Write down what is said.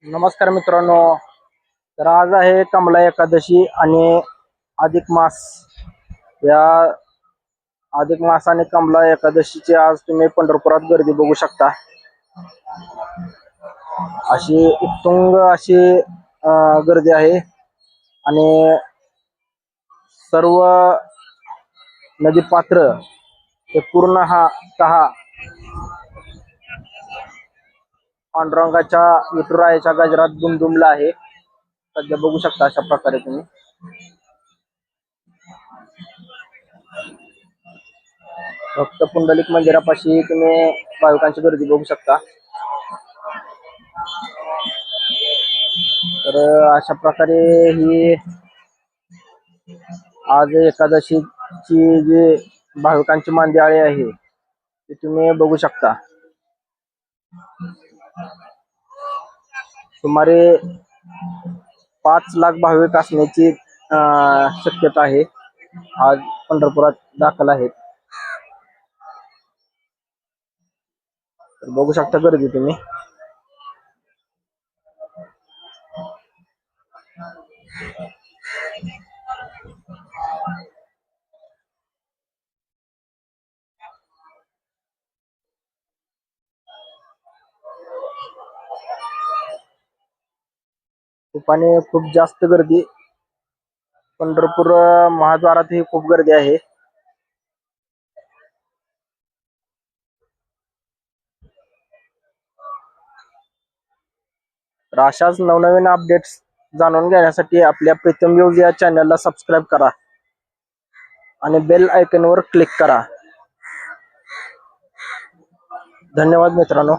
नमस्कार मित्रांनो. तर आज आहे कमला एकादशी आणि अधिक मास. या अधिक मास आणि कमला एकादशीची आज तुम्ही पंढरपुरात गर्दी बघू शकता. अशी उत्तुंग अशी गर्दी आहे आणि सर्व नदी पात्र हे पूर्ण पांडुरंगाच्या विठुरायाच्या गजरात दुमदुमला आहे. सध्या बघू शकता अशा प्रकारे तुम्ही. भक्त पुंडलिक मंदिरापाशी तुम्ही भाविकांची गर्दी बघू शकता. तर अशा प्रकारे ही आज एकादशीची जी भाविकांची मांदियाळी आहे ती तुम्ही बघू शकता. सुमारे 5 लाख भाविक असण्याची शक्यता आहे. आज पंढरपुरात दाखल आहेत. तर बघू शकता गर्दी तुम्ही. खूप जास्त गर्दी. पंढरपूर महाद्वारातही खूप गर्दी आहे. तर अशाच नवनवीन अपडेट्स जाणून घेण्यासाठी आपल्या प्रीतम न्यूज या चॅनलला सबस्क्राईब करा आणि बेल आयकॉनवर क्लिक करा. धन्यवाद मित्रांनो.